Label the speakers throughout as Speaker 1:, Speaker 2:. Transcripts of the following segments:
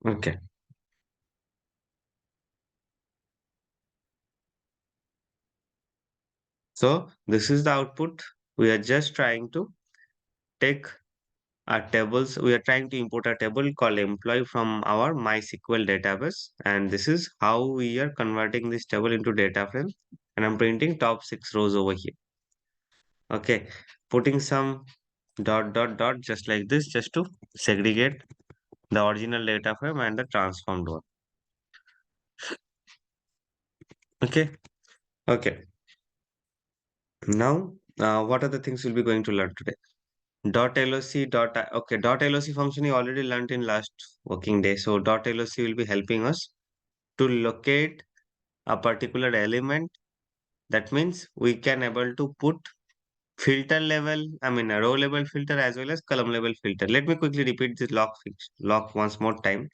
Speaker 1: Okay. So this is the output. We are just trying to take our tables. We are trying to import a table called employee from our MySQL database. And this is how we are converting this table into data frame. And I'm printing top 6 rows over here. Okay. Putting some dot dot dot just like this just to segregate the original data frame and the transformed one. Okay. Okay. Now, what are the things we'll be going to learn today? Dot .loc dot okay dot .loc function you already learned in last working day. So dot .loc will be helping us to locate a particular element. That means we can able to put filter level, I mean a row level filter as well as column level filter. Let me quickly repeat this lock once more time.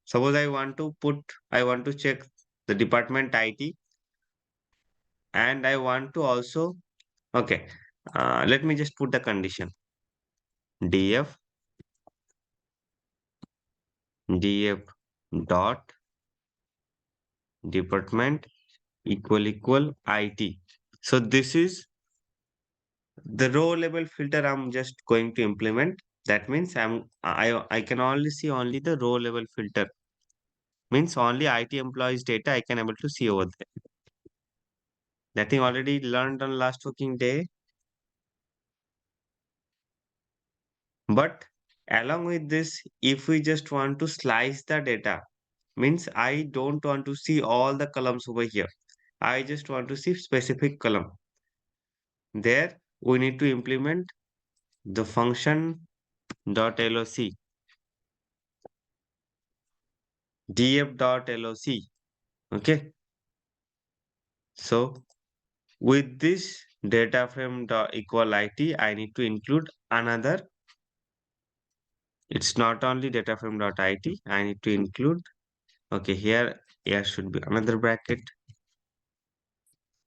Speaker 1: Suppose I want to check the department IT and I want to also, okay, let me just put the condition df df dot department equal IT. So this is the row level filter I'm just going to implement. That means I can only see only the row level filter. Means only IT employees data I can able to see over there. That thing already learned on last working day. But along with this, if we just want to slice the data, means I don't want to see all the columns over here. I just want to see specific column. There we need to implement the function dot loc df.loc. Okay. So with this data frame dot equal IT, I need to include another. It's not only data frame dot IT. I need to include. Okay, here should be another bracket,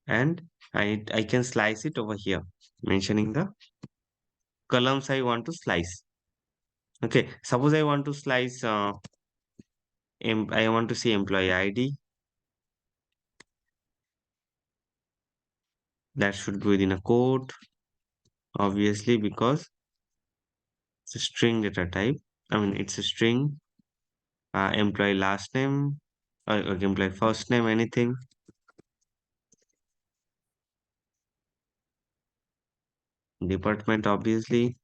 Speaker 1: and I can slice it over here, mentioning the columns I want to slice. Okay, suppose I want to slice. I want to see employee ID. That should be within a quote, obviously, because it's a string data type. I mean, it's a string. Employee last name, employee first name, anything. Department, obviously.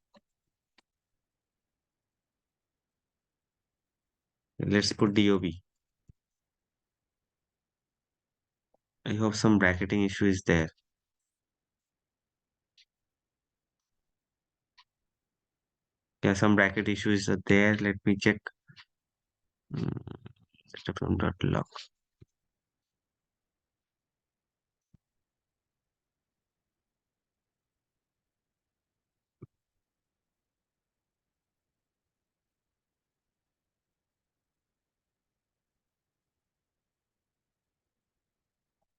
Speaker 1: Let's put DOB. I hope some bracketing issue is there. Yeah, some bracket issues are there. Let me check. Log.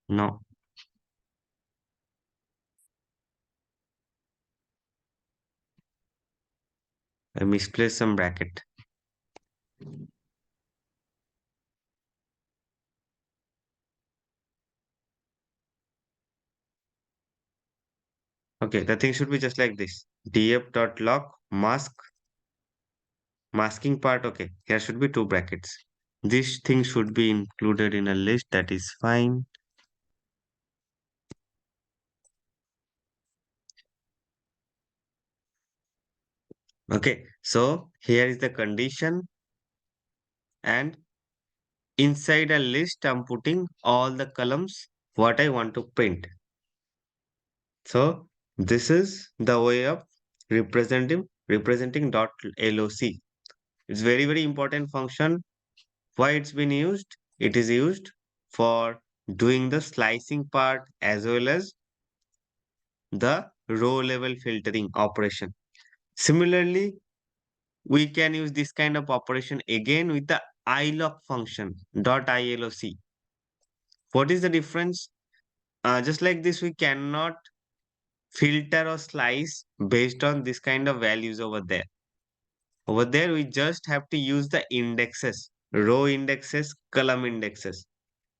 Speaker 1: No, I misplaced some bracket. Okay, the thing should be just like this. df.log masking part. Okay, here should be two brackets. This thing should be included in a list. That is fine. Okay, so here is the condition, and inside a list, I'm putting all the columns what I want to print. So this is the way of representing dot loc. It's very important function. Why it's been used? It is used for doing the slicing part as well as the row level filtering operation. Similarly, we can use this kind of operation again with the iloc function dot iloc. What is the difference? Just like this, we cannot filter or slice based on this kind of values over there. Over there, we just have to use the indexes. row indexes, column indexes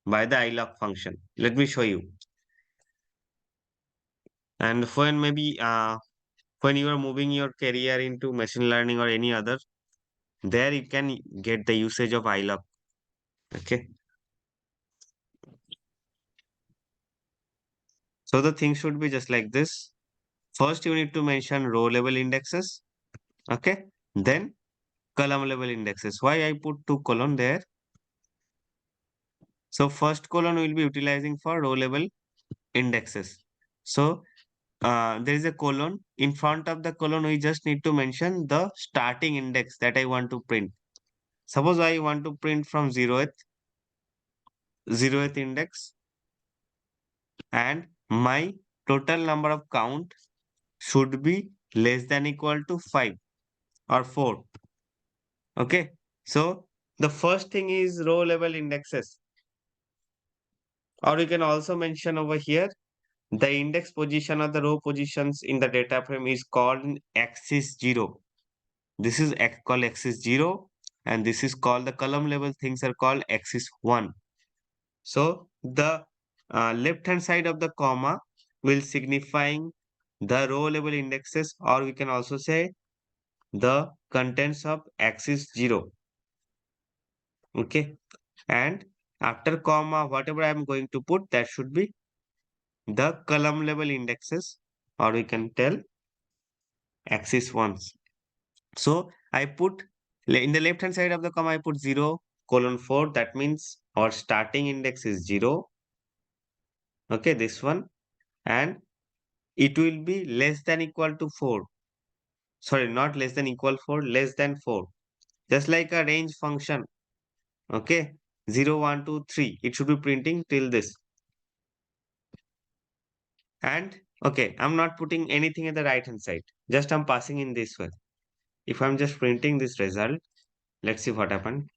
Speaker 1: by the iloc function. Let me show you. And when you are moving your career into machine learning or any other, there you can get the usage of iloc. Okay. So the thing should be just like this. First, you need to mention row level indexes. Okay. Then column level indexes. Why I put two colon there? So first colon will be utilizing for row level indexes. So there is a colon. In front of the colon, we just need to mention the starting index that I want to print. Suppose I want to print from zeroth index, and my total number of count should be less than equal to 5 or 4. Okay. So the first thing is row level indexes. Or you can also mention over here the index position or the row positions in the data frame is called axis 0. This is called axis 0, and this is called the column level things are called axis 1. So the left hand side of the comma will signifying the row level indexes, or we can also say the contents of axis 0. Okay. And after comma, whatever I am going to put, that should be the column level indexes, or we can tell axis 1s. So I put in the left hand side of the comma, I put 0 colon 4. That means our starting index is 0. Okay, this one. And it will be less than equal to 4. Sorry, not less than equal 4, less than 4. Just like a range function. Okay, 0, 1, 2, 3. It should be printing till this. And okay, I'm not putting anything at the right hand side. Just I'm passing in this way. If I'm just printing this result, let's see what happened.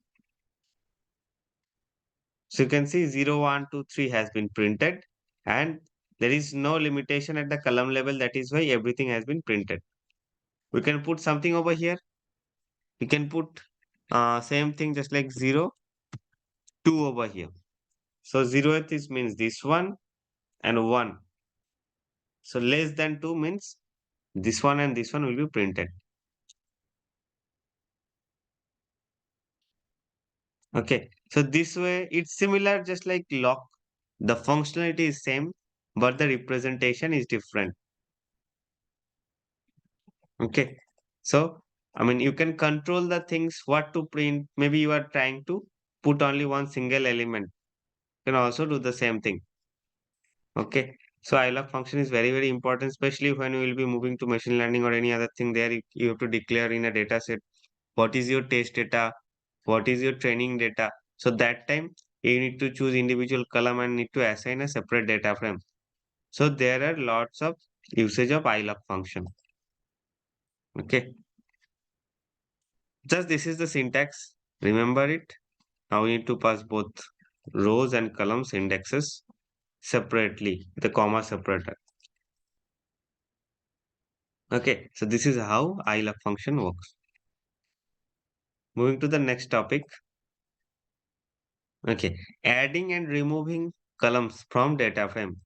Speaker 1: So you can see 0, 1, 2, 3 has been printed, and there is no limitation at the column level. That is why everything has been printed. We can put something over here. We can put same thing just like 0, 2 over here. So 0th is means this one and 1. So less than 2 means this one and this one will be printed. Okay. So this way it's similar just like lock. The functionality is same, but the representation is different. Okay. So, I mean, you can control the things, what to print. Maybe you are trying to put only one single element. You can also do the same thing. Okay. So, iloc function is very, very important, especially when you will be moving to machine learning or any other thing there. You have to declare in a data set what is your test data, what is your training data. So, that time you need to choose individual column and need to assign a separate data frame. So, there are lots of usage of iloc function. Okay. Just this is the syntax. Remember it. Now we need to pass both rows and columns indexes separately, the comma separator. Okay, so this is how iloc function works. Moving to the next topic. Okay, adding and removing columns from data frame.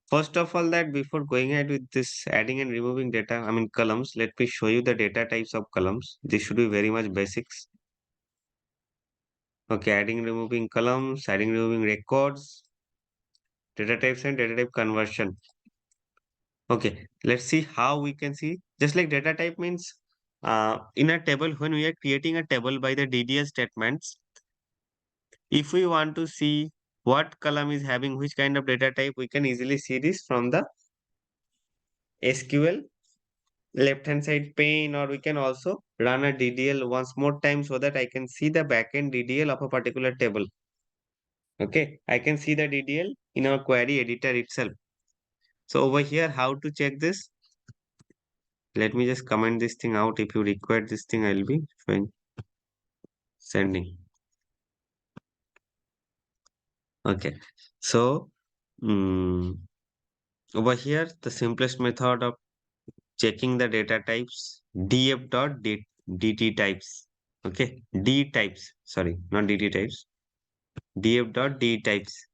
Speaker 1: First of all, that before going ahead with this adding and removing data, I mean columns, let me show you the data types of columns. This should be very much basics. Okay, adding, removing columns, adding, removing records, data types and data type conversion. Okay, let's see how we can see. Just like data type means in a table, when we are creating a table by the DDL statements, if we want to see what column is having which kind of data type, we can easily see this from the SQL left hand side pane, or we can also run a DDL once more time so that I can see the backend DDL of a particular table. Okay, I can see the DDL in our query editor itself. So over here, how to check this? Let me just comment this thing out. If you require this thing, I'll be showing sending. Okay. So over here, the simplest method of checking the data types, df.dt types. Okay, D types. Sorry, not DT types. DF dot D types.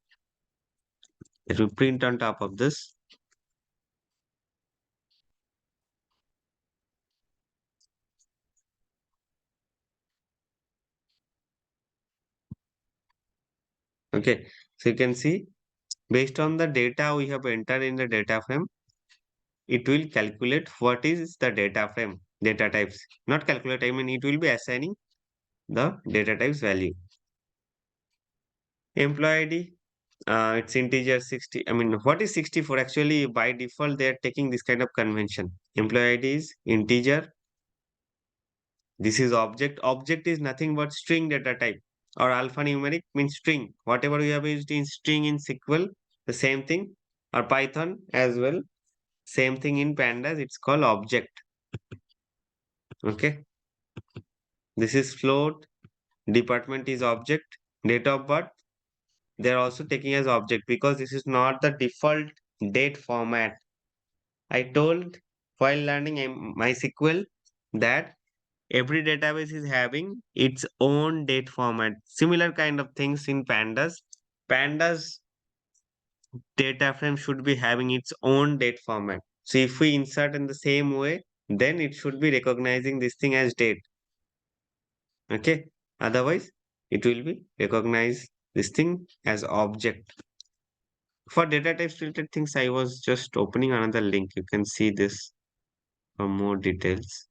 Speaker 1: It will print on top of this. Okay, so you can see based on the data we have entered in the data frame, it will calculate what is the data frame, data types. Not calculate, I mean it will be assigning the data types value. Employee ID, it's integer 60. I mean, what is 64? Actually, by default, they are taking this kind of convention. Employee ID is integer. This is object. Object is nothing but string data type or alphanumeric means string. Whatever we have used in string in SQL, the same thing, or Python as well. Same thing in pandas, it's called object. Okay. This is float. Department is object. Date of birth, they're also taking as object because this is not the default date format. I told while learning MySQL that every database is having its own date format. Similar kind of things in pandas. Pandas data frame should be having its own date format. So if we insert in the same way, then it should be recognizing this thing as date. Okay. Otherwise, it will be recognize this thing as object. For data types related things, I was just opening another link. You can see this for more details.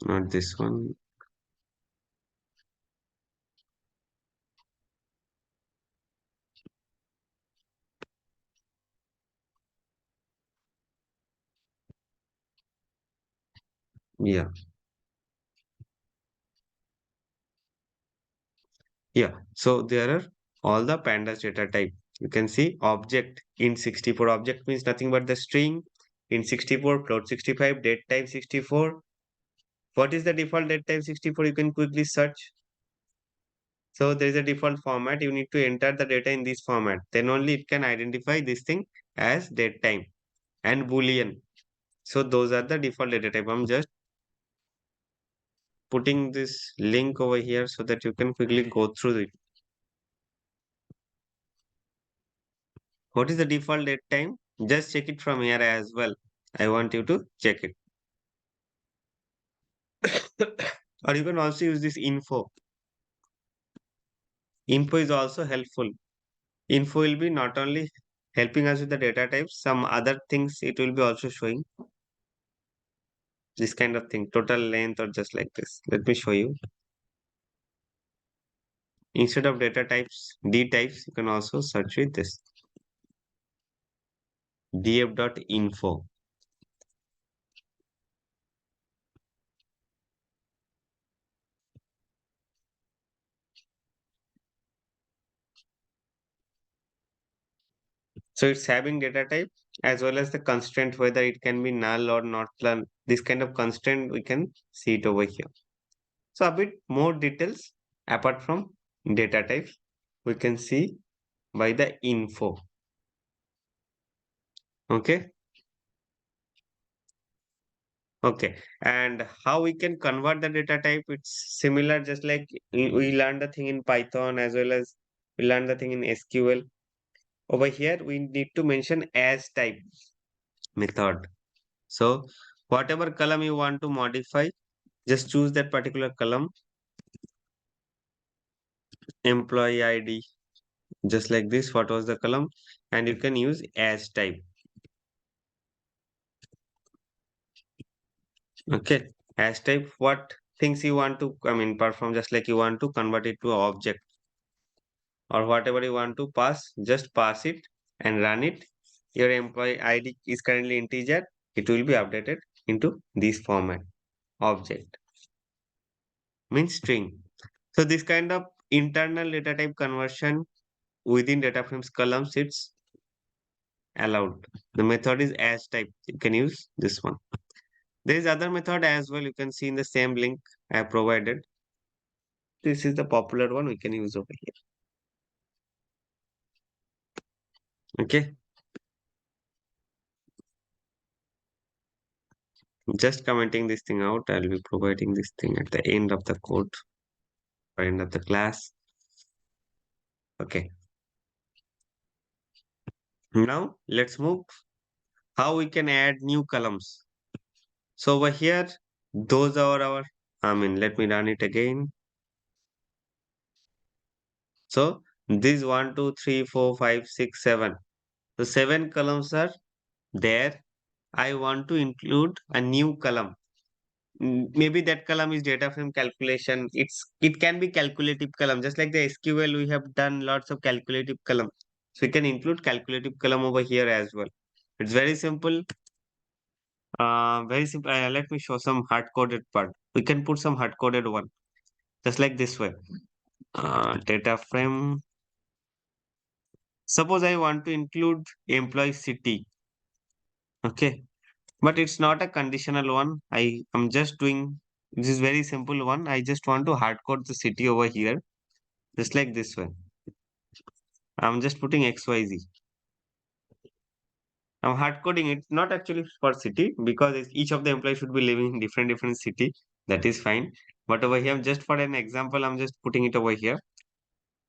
Speaker 1: Not this one. Yeah. Yeah. So there are all the pandas data type. You can see object in 64. Object means nothing but the string. In 64, float 65, date type 64. What is the default date type 64? You can quickly search. So there is a default format. You need to enter the data in this format. Then only it can identify this thing as date time and boolean. So those are the default data type. I'm just putting this link over here so that you can quickly go through it. What is the default date time? Just check it from here as well. I want you to check it. Or you can also use this info. Info is also helpful. Info will be not only helping us with the data types, some other things it will be also showing. This kind of thing, total length or just like this. Let me show you. Instead of data types, D types, you can also search with this. df.info. So it's having data type as well as the constraint, whether it can be null or not null. This kind of constraint, we can see it over here. So a bit more details apart from data types, we can see by the info. Okay. Okay. And how we can convert the data type, it's similar, just like we learned the thing in Python as well as we learned the thing in SQL. Over here, we need to mention as type method. So whatever column you want to modify, just choose that particular column, employee ID, just like this. What was the column? And you can use as type. Okay. As type, what things you want to, I mean, perform, just like you want to convert it to an object or whatever you want to pass, just pass it and run it. Your employee ID is currently integer. It will be updated into this format. Object means string. So this kind of internal data type conversion within data frames columns, it's allowed. The method is as type. You can use this one. There is other method as well. You can see in the same link I have provided. This is the popular one we can use over here. Okay. Just commenting this thing out. I'll be providing this thing at the end of the code or end of the class. Okay. Now let's move how we can add new columns. So over here, those are let me run it again. So these 1, 2, 3, 4, 5, 6, 7. The 7 columns are there. I want to include a new column. Maybe that column is data frame calculation. It can be calculative column. Just like the SQL, we have done lots of calculative column. So we can include calculative column over here as well. It's very simple. Very simple. Let me show some hard coded part. We can put some hard coded one, just like this way. Data frame. Suppose I want to include employee city. Okay, but it's not a conditional one. I am just doing this is very simple one. I just want to hard code the city over here, just like this way. I'm just putting XYZ. I'm hard coding it, not actually for city because each of the employees should be living in different city. That is fine. But over here, just for an example, I'm just putting it over here.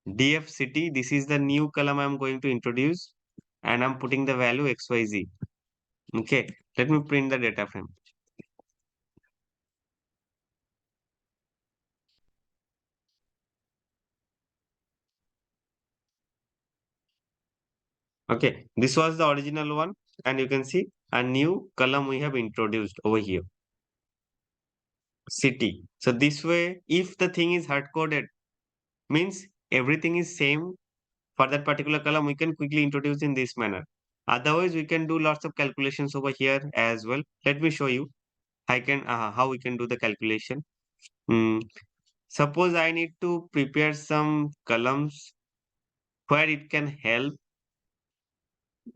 Speaker 1: DF city, this is the new column I'm going to introduce and I'm putting the value XYZ. Okay, let me print the data frame. Okay, this was the original one and you can see a new column we have introduced over here. City. So this way, if the thing is hard coded, means everything is same for that particular column, we can quickly introduce in this manner. Otherwise, we can do lots of calculations over here as well. Let me show you. I can how we can do the calculation. Hmm. Suppose I need to prepare some columns where it can help.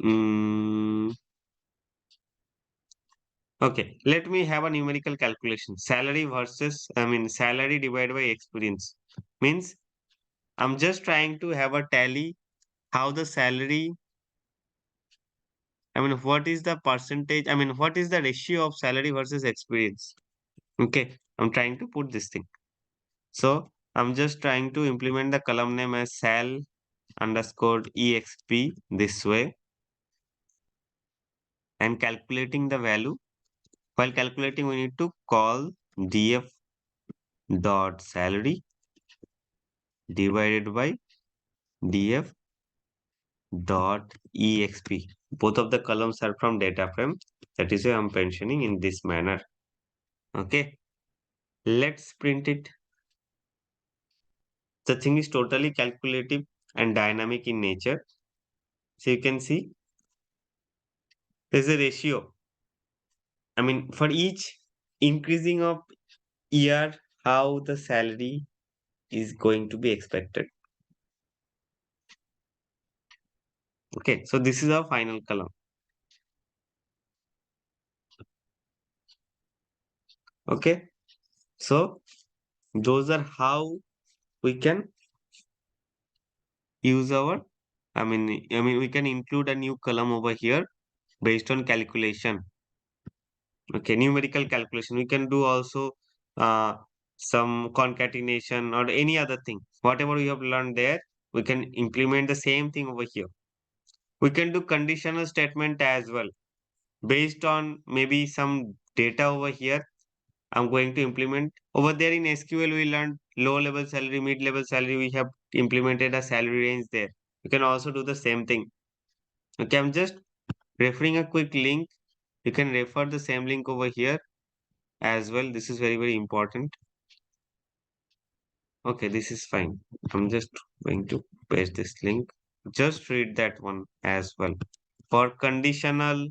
Speaker 1: Mm, okay, let me have a numerical calculation. Salary versus, salary divided by experience. Means I'm just trying to have a tally how the salary, what is the percentage, what is the ratio of salary versus experience? Okay, I'm trying to put this thing. So I'm just trying to implement the column name as sal underscore exp this way and calculating the value. While calculating, we need to call df dot salary divided by df dot exp. Both of the columns are from data frame. That is why I'm mentioning in this manner. Okay, let's print it. The thing is totally calculative and dynamic in nature. So you can see there's a ratio. For each increasing of year, how the salary is going to be expected. Okay, so this is our final column. Okay, so those are how we can use our, we can include a new column over here based on calculation. Okay, numerical calculation. We can do also uh, some concatenation or any other thing. Whatever we have learned there, we can implement the same thing over here. We can do conditional statement as well based on maybe some data over here. I'm going to implement over there in SQL. We learned low level salary, mid level salary. We have implemented a salary range there. You can also do the same thing. Okay, I'm just referring a quick link. You can refer the same link over here as well. This is very important. Okay, this is fine. I'm just going to paste this link. Just read that one as well. For conditional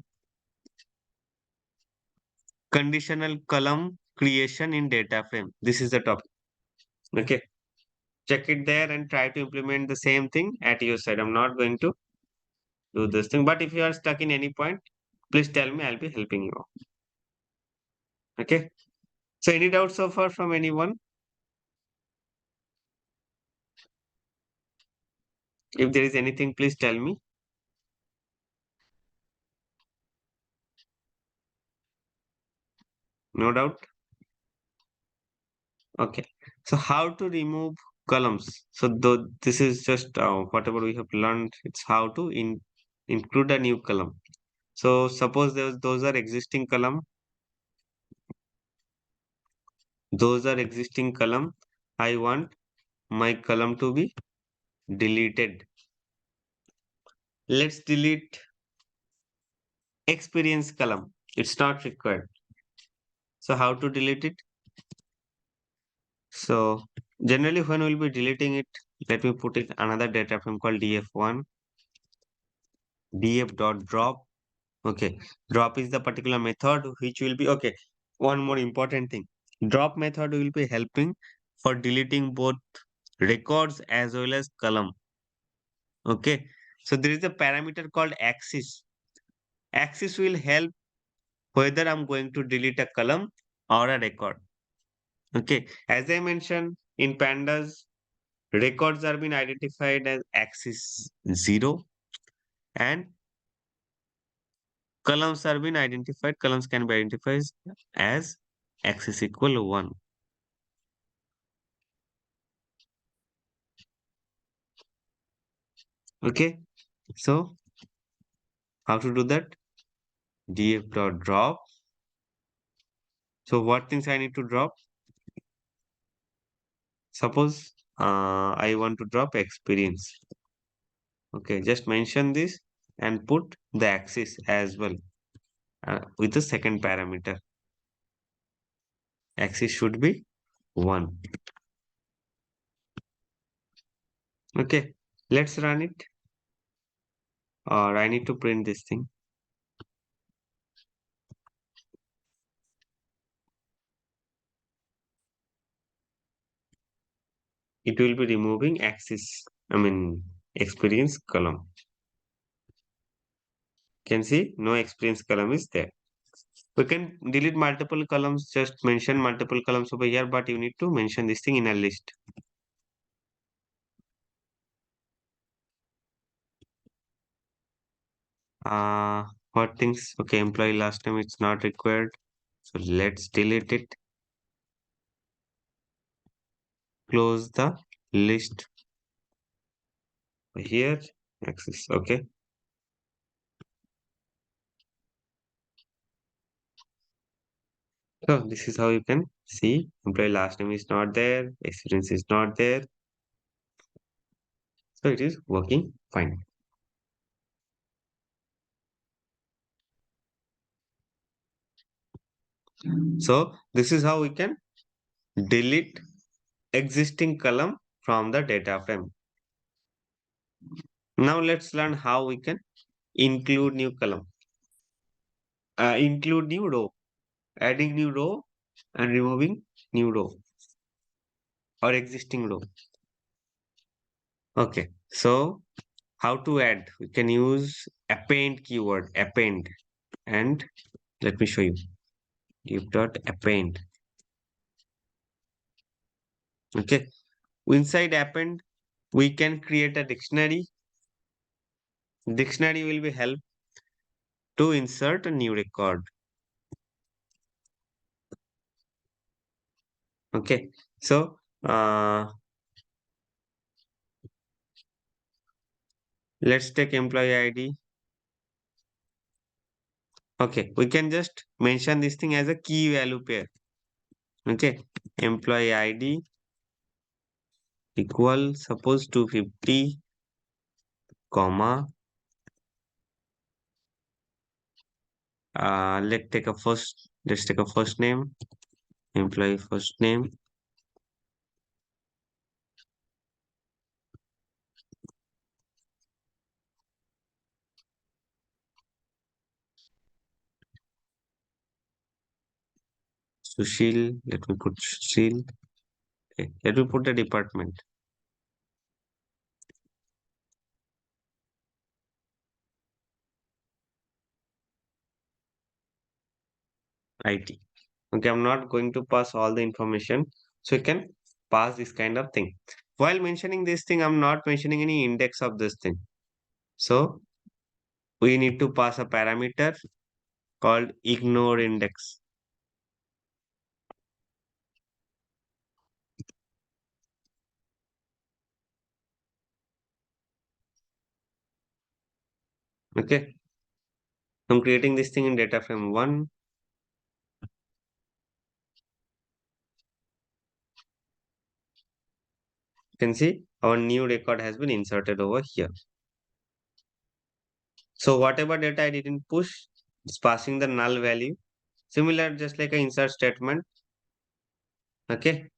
Speaker 1: column creation in data frame. This is the topic. Okay. Check it there and try to implement the same thing at your side. I'm not going to do this thing. But if you are stuck in any point, please tell me. I'll be helping you. Okay. So any doubts so far from anyone? If there is anything, please tell me. No doubt. Okay. So how to remove columns? So this is just whatever we have learned. It's how to include a new column. So suppose those are existing column. Those are existing column. I want my column to be deleted. Let's delete experience column. It's not required. So how to delete it? So generally when we'll be deleting it, let me put it another data frame called df1 df.drop. Okay, drop is the particular method which will be okay. One more important thing, drop method will be helping for deleting both records as well as column. Okay, so there is a parameter called axis. Axis will help whether I'm going to delete a column or a record. Okay, as I mentioned in pandas, records are being identified as axis 0 and columns are being identified. Columns can be identified as axis equal 1. Okay, so how to do that? df.drop. So what things I need to drop? Suppose I want to drop experience. Okay, just mention this and put the axis as well with the second parameter. Axis should be 1. Okay, let's run it. Or I need to print this thing. It will be removing axis, experience column. Can see no experience column is there. We can delete multiple columns, just mention multiple columns over here, but you need to mention this thing in a list. What things? Okay, employee last name it's not required. So let's delete it. Close the list here. Axis. Okay. So this is how you can see employee last name is not there, experience is not there. So it is working fine. So this is how we can delete existing column from the data frame. Now let's learn how we can include new column. Include new row, adding new row and removing new row or existing row. Okay, so how to add? We can use append keyword, append, and let me show you. Give dot append. Okay, inside append, we can create a dictionary. Dictionary will be help to insert a new record. Okay, so let's take employee ID. Okay, we can just mention this thing as a key value pair. Okay, employee ID equal suppose 250 comma let's take a first name, employee first name, Sushil. Let me put Sushil. Okay, let me put the department. IT. Okay, I'm not going to pass all the information. So you can pass this kind of thing. While mentioning this thing, I'm not mentioning any index of this thing. So we need to pass a parameter called ignore index. Okay. I'm creating this thing in data frame 1. You can see our new record has been inserted over here. So whatever data I didn't push, it's passing the null value. Similar, just like an insert statement. Okay.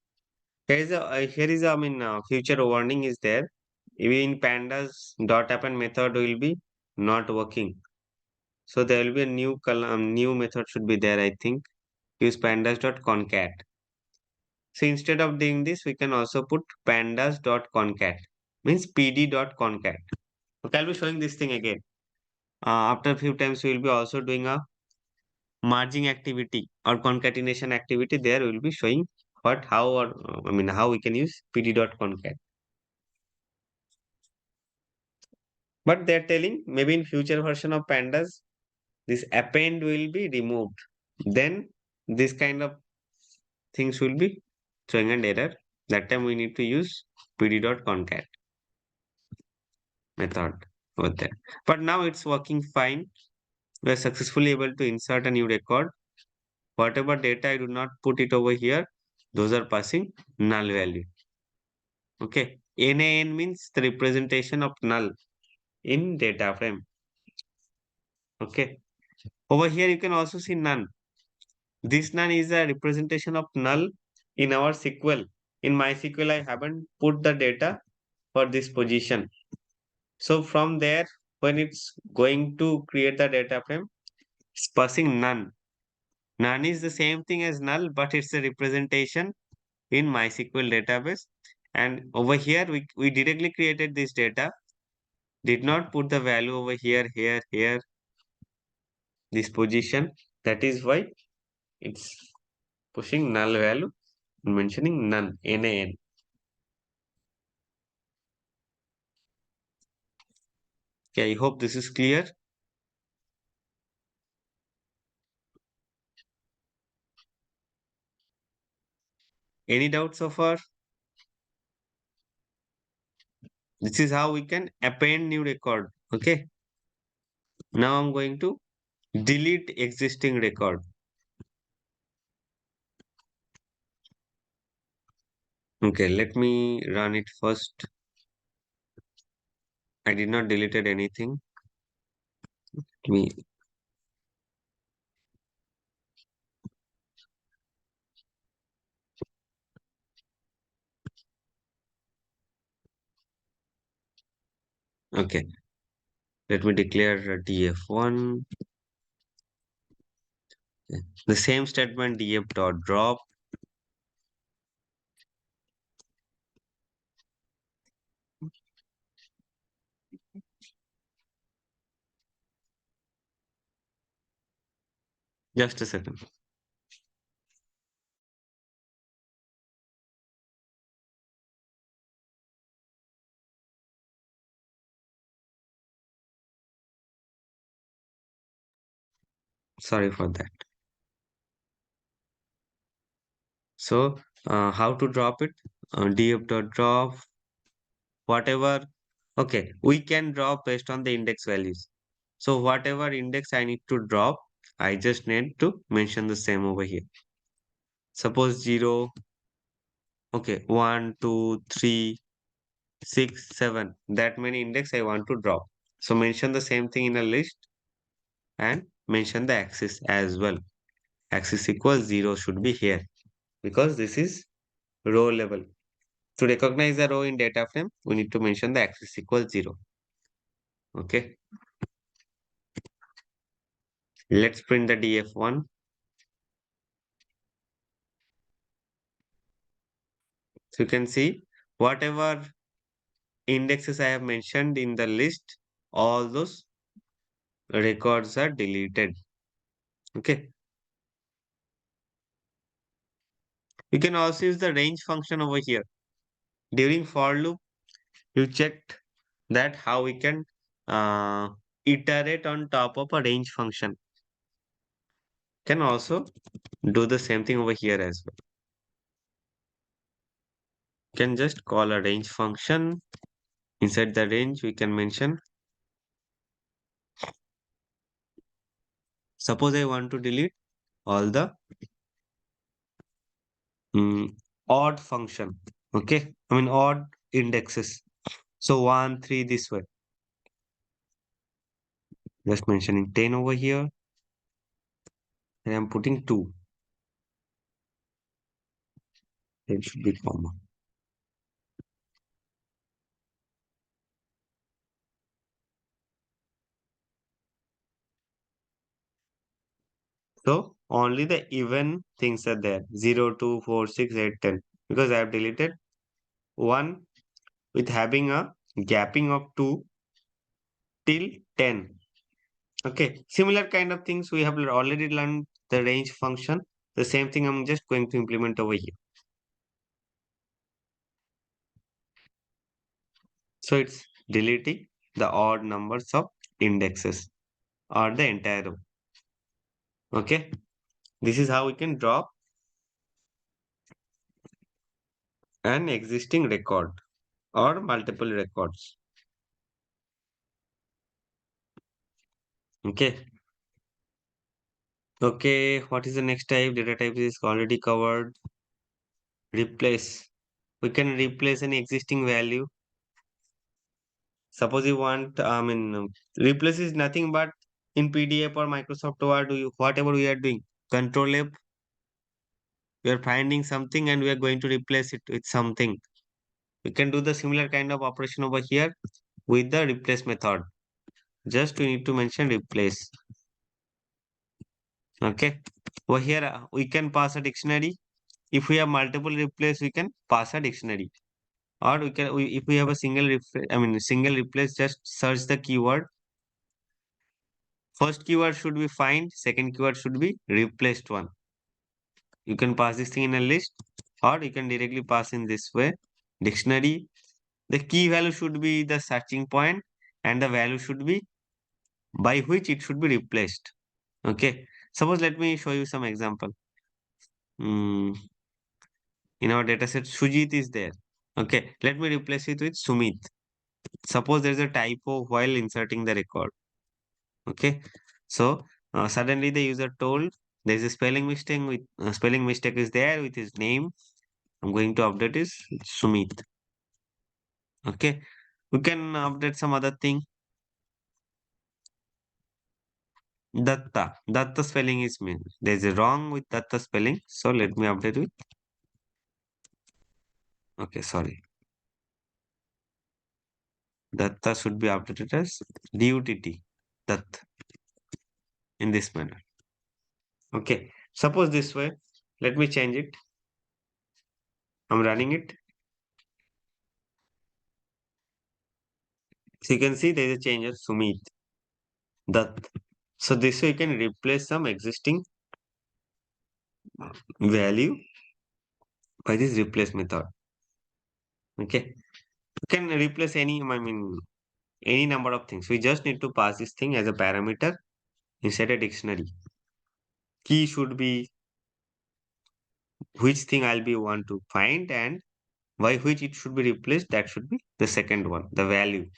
Speaker 1: Future warning is there. Even pandas dot append method will be not working. So there will be a new column, new method should be there, I think. Use pandas dot concat. So instead of doing this, we can also put pandas dot concat. Means pd dot concat. Okay, I'll be showing this thing again. After a few times, we will be also doing a merging activity or concatenation activity. There we will be showing what, how, or how we can use pd dot concat. But they're telling maybe in future version of pandas, this append will be removed. Then this kind of things will be showing an error. That time we need to use pd.concat method over there. But now it's working fine. We are successfully able to insert a new record. Whatever data I do not put it over here, those are passing null value. Okay. NaN means the representation of null in data frame. Okay. Over here you can also see none. This none is a representation of null in our SQL. In MySQL, I haven't put the data for this position. So from there, when it's going to create the data frame, it's passing none. None is the same thing as null, but it's a representation in MySQL database. And over here, we directly created this data, did not put the value over here, here, this position. That is why it's pushing null value, mentioning none, NaN. Okay, I hope this is clear. Any doubts so far? This is how we can append new record. Okay. Now I'm going to delete existing record. Okay, let me run it first. I did not deleted anything. Me. Okay. Let me declare df1. Okay. The same statement df dot drop. Just a second. Sorry for that. So how to drop it? Df dot drop. Whatever. Okay, we can drop based on the index values. So whatever index I need to drop, I just need to mention the same over here. Suppose 0, okay, 1, 2, 3, 6, 7. That many index I want to drop. So mention the same thing in a list and mention the axis as well. Axis equals 0 should be here because this is row level. To recognize the row in data frame, we need to mention the axis equals 0. Okay. Let's print the df1. So you can see whatever indexes I have mentioned in the list, all those records are deleted. Okay. You can also use the range function over here. During for loop, you checked that how we can uh, iterate on top of a range function. Can also do the same thing over here as well. Can just call a range function. Inside the range, we can mention Suppose I want to delete all the mm, odd function. Okay. I mean odd indexes. So 1, 3 this way. Just mentioning 10 over here. And I'm putting 2. It should be comma. So only the even things are there. 0, 2, 4, 6, 8, 10. Because I have deleted 1 with having a gapping of 2 till 10. Okay. Similar kind of things we have already learned the range function. The same thing I'm just going to implement over here. So it's deleting the odd numbers of indexes or the entire row. Okay. This is how we can drop an existing record or multiple records. Okay. Okay. What is the next type? Data type is already covered. Replace. We can replace an existing value. Suppose you want, replace is nothing but in PDF or Microsoft Word, whatever we are doing. Control F, we are finding something and we are going to replace it with something. We can do the similar kind of operation over here with the replace method. Just we need to mention replace. Okay. Over here, we can pass a dictionary. If we have multiple replace, we can pass a dictionary. Or if we have a single replace, just search the keyword. First keyword should be find, second keyword should be replaced one. You can pass this thing in a list, or you can directly pass in this way. Dictionary. The key value should be the searching point, and the value should be by which it should be replaced. Okay. Suppose let me show you some example. Mm, in our dataset, Sujit is there. Okay. Let me replace it with Sumit. Suppose there is a typo while inserting the record. Okay. So suddenly the user told there is a spelling mistake is there with his name. I'm going to update is Sumit. Okay. We can update some other thing. Datta. Datta spelling is mean. There's a wrong with Datta spelling. So let me update with. Okay, sorry. Datta should be updated as DUTT. Datt in this manner. Okay. Suppose this way. Let me change it. I'm running it. So you can see there is a change of Sumit. Datt. So this way you can replace some existing value by this replace method. Okay. You can replace any number of things. We just need to pass this thing as a parameter inside a dictionary. Key should be which thing I'll be want to find and by which it should be replaced. That should be the second one, the value.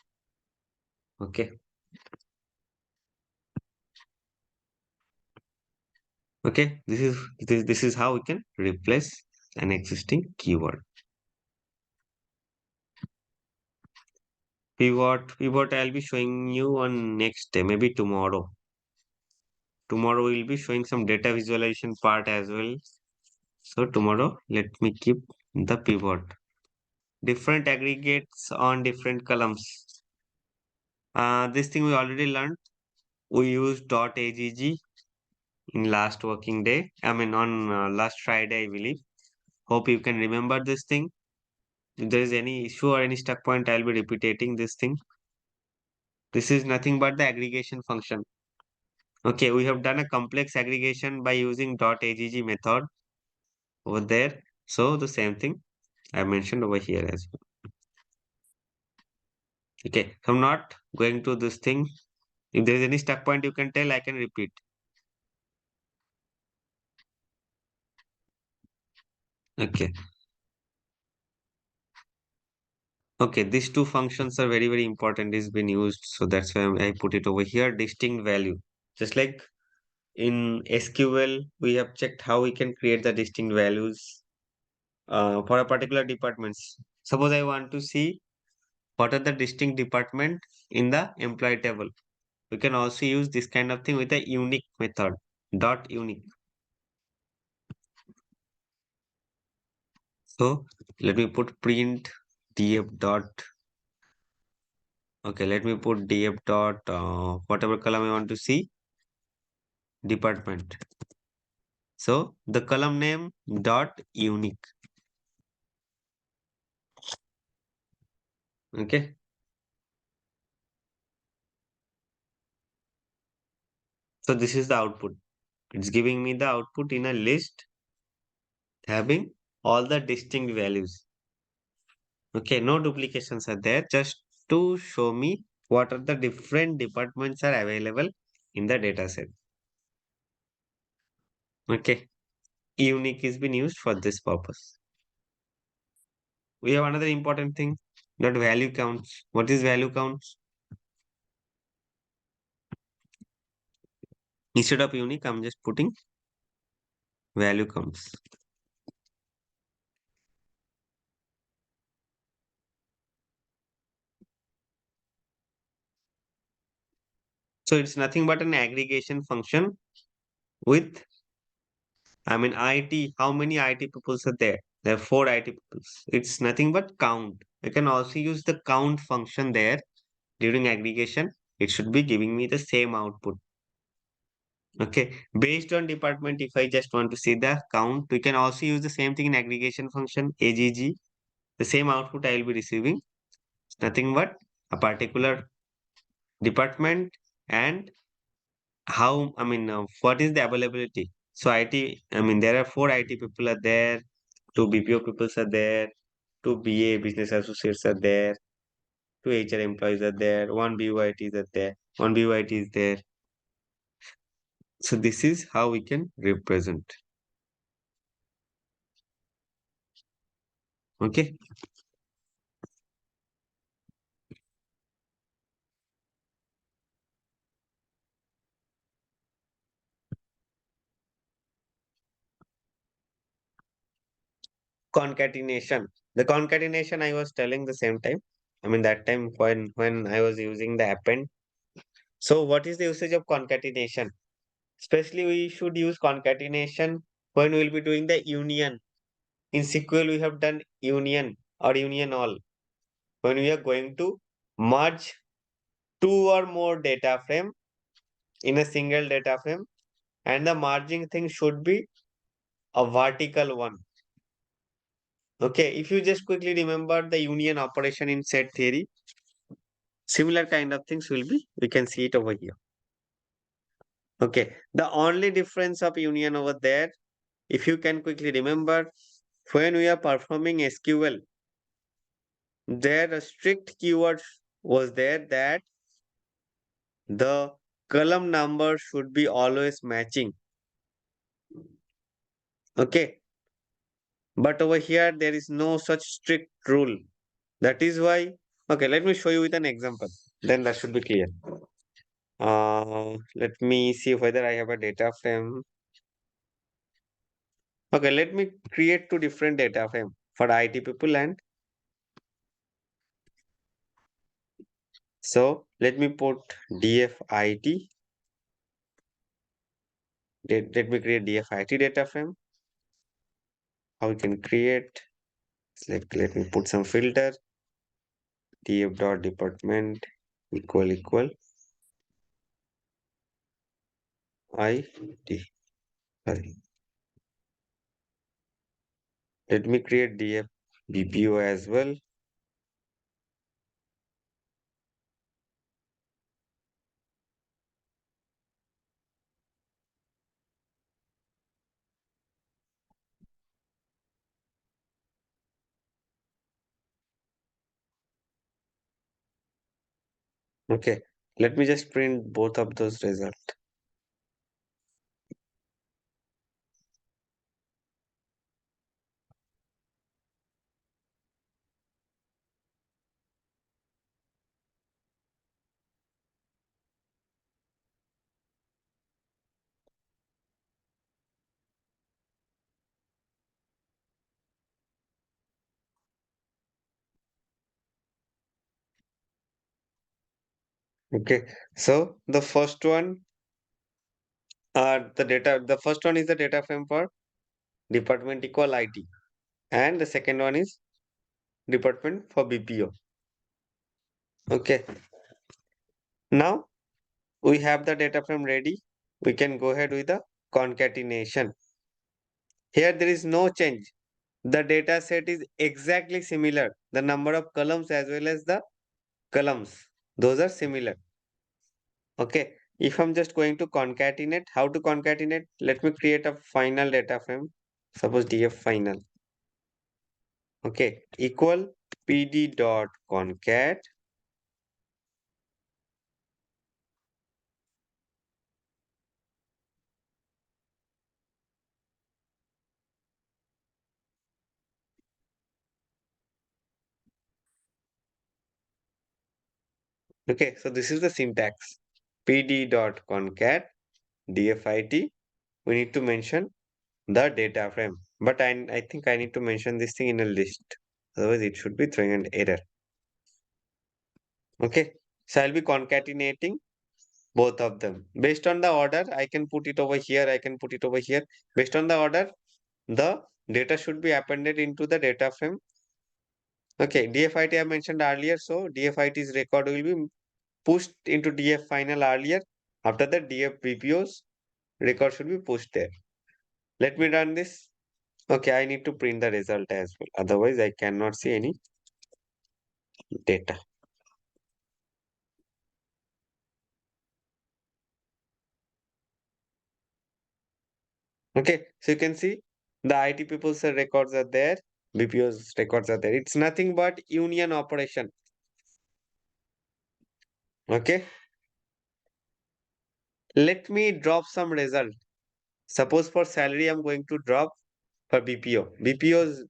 Speaker 1: Okay. Okay. This is how we can replace an existing keyword. Pivot I'll be showing you on next day, maybe tomorrow. Tomorrow we'll be showing some data visualization part as well. So tomorrow, let me keep the pivot. Different aggregates on different columns. This thing we already learned. We used .agg in last working day. On last Friday, I believe. Hope you can remember this thing. If there is any issue or any stuck point, I'll be repeating this thing. This is nothing but the aggregation function. Okay, we have done a complex aggregation by using .agg method over there. So the same thing I mentioned over here as well. Okay, so I'm not going to this thing. If there is any stuck point, you can tell, I can repeat. Okay. Okay, these two functions are very, very important. It's been used. So that's why I put it over here. Distinct value. Just like In SQL, we have checked how we can create the distinct values for a particular department. Suppose I want to see what are the distinct department in the employee table. We can also use this kind of thing with a unique method, dot unique. So let me put print df dot. Okay, let me put df dot whatever column I want to see, department. So the column name dot unique. Okay. So this is the output. It's giving me the output in a list having all the distinct values. Okay, no duplications are there, just to show me what are the different departments are available in the data set. Okay, unique is been used for this purpose. We have another important thing, that value counts. What is value counts? Instead of unique, I'm just putting value counts. So it's nothing but an aggregation function with, I mean, IT, how many IT people are there? There are four IT people. It's nothing but count. I can also use the count function there during aggregation. It should be giving me the same output. Okay. Based on department, if I just want to see the count, we can also use the same thing in aggregation function, AGG. The same output I will be receiving. It's nothing but a particular department and how, I mean, what is the availability. So IT, I mean, there are four IT people are there, two BPO people are there, two BA business associates are there, two HR employees are there, one BYT is there, one BYT is there. So this is how we can represent. Okay. Concatenation. The concatenation I was telling the same time. I mean that time when I was using the append. So what is the usage of concatenation? Especially we should use concatenation when we will be doing the union. In SQL we have done union or union all. When we are going to merge two or more data frame in a single data frame, and the merging thing should be a vertical one. Okay, if you just quickly remember the union operation in set theory, similar kind of things will be, we can see it over here. Okay, the only difference of union over there, if you can quickly remember, when we are performing SQL, there a strict keyword was there that the column number should be always matching. Okay, but over here there is no such strict rule. That is why, okay, let me show you with an example. Then that should be clear. Let me see whether I have a data frame. Okay, let me create two different data frame for IT people and so let me put DFIT. Let me create DFIT data frame. How we can create? Like let me put some filter. DF dot department equal IT. Sorry. Let me create DF BPO as well. Okay. Let me just print both of those results. Okay. So the first one is the data frame for department equal IT, and the second one is department for BPO. Okay. Now we have the data frame ready. We can go ahead with the concatenation. Here there is no change. The data set is exactly similar. The number of columns as well as the columns, those are similar. Okay. If I'm just going to concatenate, how to concatenate? Let me create a final data frame. Suppose df final. Okay. Equal pd dot concat. Okay. So this is the syntax. Pd dot concat dfit. We need to mention the data frame. But I think I need to mention this thing in a list. Otherwise, it should be throwing an error. Okay. So I'll be concatenating both of them. Based on the order, I can put it over here, I can put it over here. Based on the order, the data should be appended into the data frame. Okay, DFIT I mentioned earlier, so DFIT's record will be pushed into DF final earlier. After that, DF BPO's record should be pushed there. Let me run this. Okay, I need to print the result as well. Otherwise, I cannot see any data. Okay, so you can see the IT people's records are there, BPO's records are there. It's nothing but union operation. Okay, let me drop some result. Suppose for salary, I'm going to drop for BPO. BPO's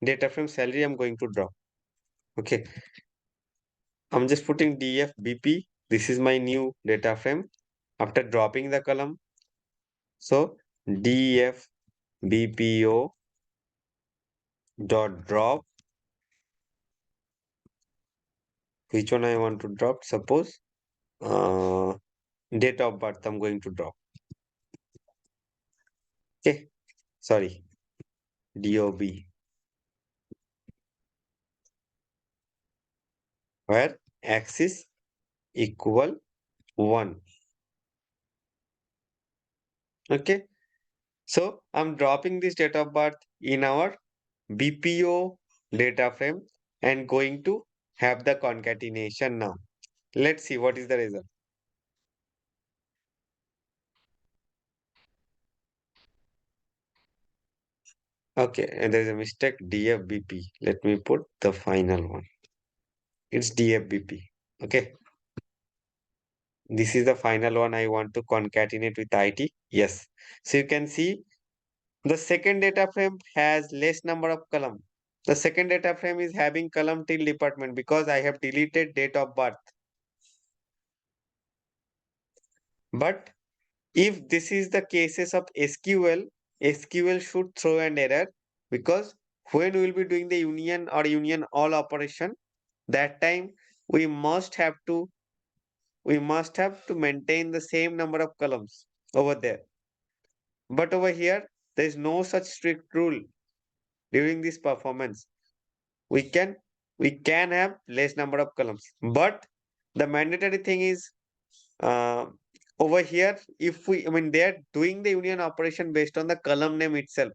Speaker 1: data frame salary, I'm going to drop. Okay, I'm just putting DF BP. This is my new data frame after dropping the column. So DF BPO dot drop. Which one I want to drop? Suppose uh, date of birth, I'm going to drop. Okay, sorry, DOB, where axis equal 1. Okay, so I'm dropping this date of birth in our BPO data frame and going to have the concatenation now. Let's see what is the result. Okay, and there is a mistake, DFBP. Let me put the final one. It's DFBP. Okay, this is the final one I want to concatenate with IT. Yes, so you can see the second data frame has less number of column. The second data frame is having column till department because I have deleted date of birth. But if this is the cases of SQL, SQL should throw an error because when we will be doing the union or union all operation, that time we must have to maintain the same number of columns over there. But over here, there is no such strict rule during this performance. We can have less number of columns, but the mandatory thing is uh, over here, if we, I mean, they are doing the union operation based on the column name itself.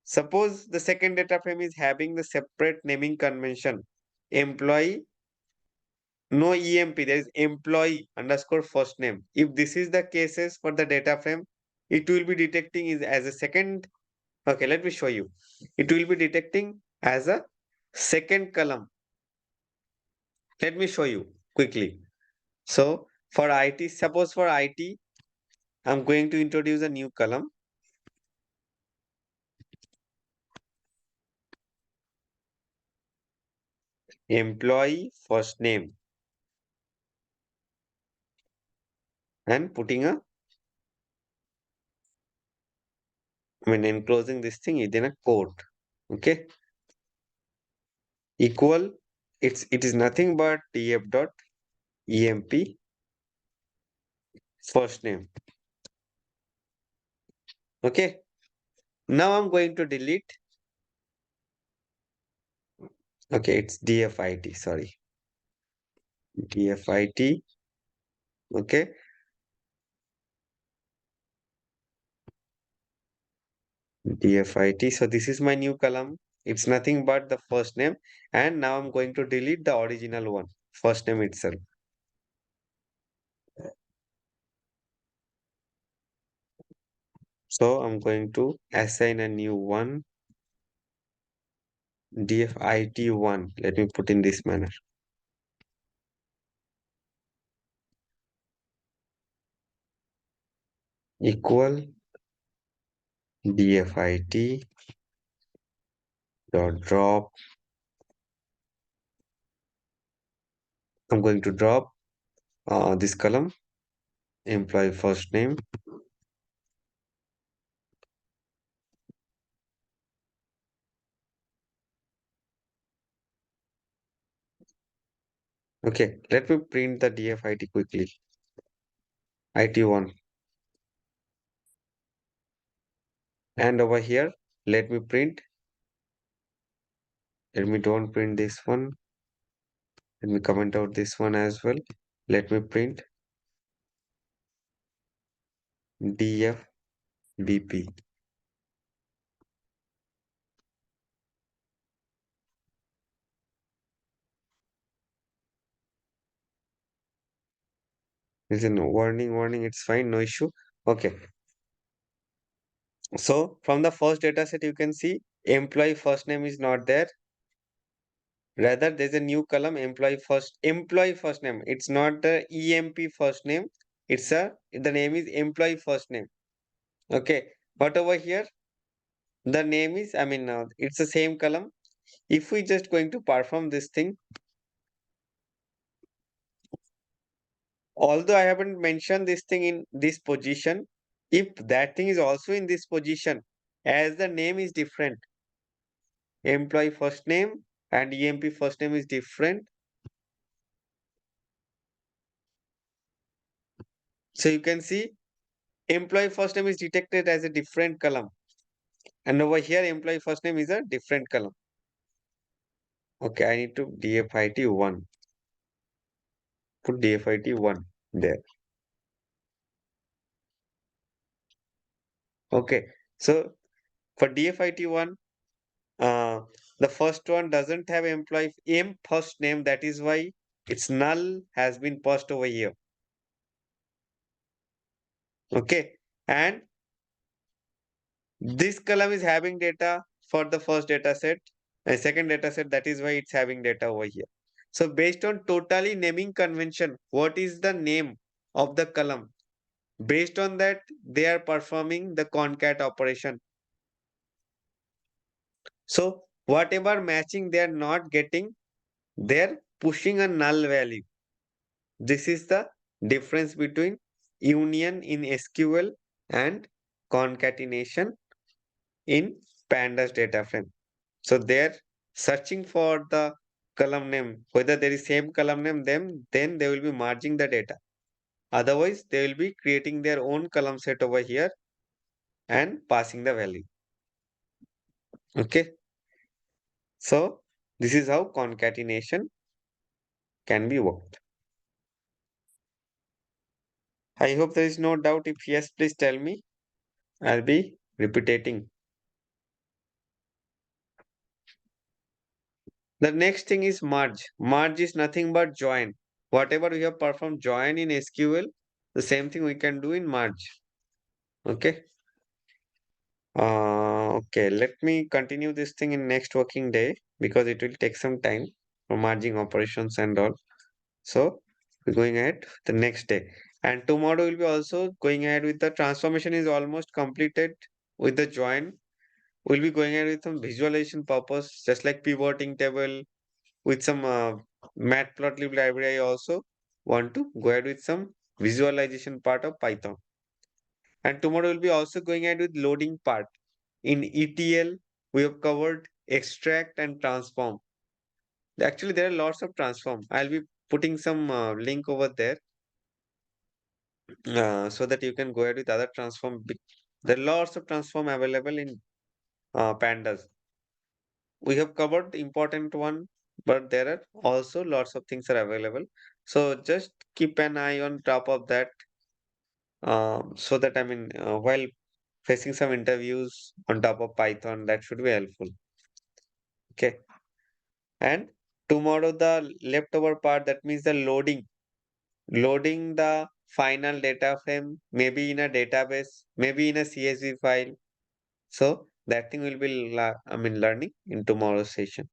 Speaker 1: Suppose the second data frame is having the separate naming convention, employee, no EMP, there is employee underscore first name. If this is the cases for the data frame, it will be detecting is as a second. Okay, let me show you. It will be detecting as a second column. Let me show you quickly. So for IT, suppose for IT, I'm going to introduce a new column, employee first name, and putting a, I mean, enclosing this thing within a quote. Okay, equal. It is nothing but df dot. emp first name. Okay. Now I'm going to delete. Okay, it's dfit. Sorry, dfit. Okay, dfit. So this is my new column. It's nothing but the first name. And now I'm going to delete the original one, first name itself. So I'm going to assign a new one, dfit1. Let me put in this manner. Equal dfit dot drop. I'm going to drop this column, employee first name. Okay, let me print the dfit quickly. IT1. And over here, let me print. Let me don't print this one. Let me comment out this one as well. Let me print dfbp. Listen, warning, it's fine, no issue. Okay. So from the first data set, you can see employee first name is not there. Rather, there's a new column employee first name. It's not the EMP first name. The name is employee first name. Okay. But over here, the name is, it's the same column. If we just going to perform this thing, although I haven't mentioned this thing in this position, if that thing is also in this position, as the name is different, employee first name and EMP first name is different. So you can see employee first name is detected as a different column. And over here, employee first name is a different column. Okay, I need to dfit1. Put dfit1 there. Okay, so for dfit1, Uh, the first one doesn't have employee M first name. That is why its null has been passed over here. Okay. And this column is having data for the first data set and second data set. That is why it's having data over here. So based on totally naming convention, what is the name of the column? Based on that, they are performing the concat operation. So whatever matching they are not getting, they're pushing a null value. This is the difference between union in SQL and concatenation in pandas data frame. So they're searching for the column name, whether there is same column name, then they will be merging the data. Otherwise, they will be creating their own column set over here and passing the value. Okay. So this is how concatenation can be worked. I hope there is no doubt. If yes, please tell me. I'll be repeating. The next thing is merge. Merge is nothing but join. Whatever we have performed join in SQL, the same thing we can do in merge. Okay. Okay. Let me continue this thing in next working day because it will take some time for merging operations and all. So we're going ahead the next day. And tomorrow we'll be also going ahead with the transformation is almost completed with the join. We'll be going ahead with some visualization purpose, just like pivoting table, with some matplotlib library. I also want to go ahead with some visualization part of Python. And tomorrow we'll be also going ahead with loading part. In ETL, we have covered extract and transform. Actually, there are lots of transform. I'll be putting some link over there so that you can go ahead with other transform. There are lots of transform available in pandas. We have covered the important one, but there are also lots of things are available. So just keep an eye on top of that, so that while facing some interviews on top of Python, that should be helpful. Okay. And tomorrow the leftover part, that means the loading the final data frame, maybe in a database, maybe in a CSV file. So that thing will be learning in tomorrow's session.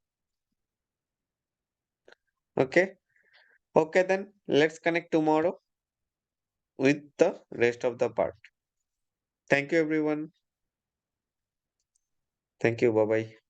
Speaker 1: Okay. Okay, then let's connect tomorrow with the rest of the part. Thank you, everyone. Thank you. Bye bye.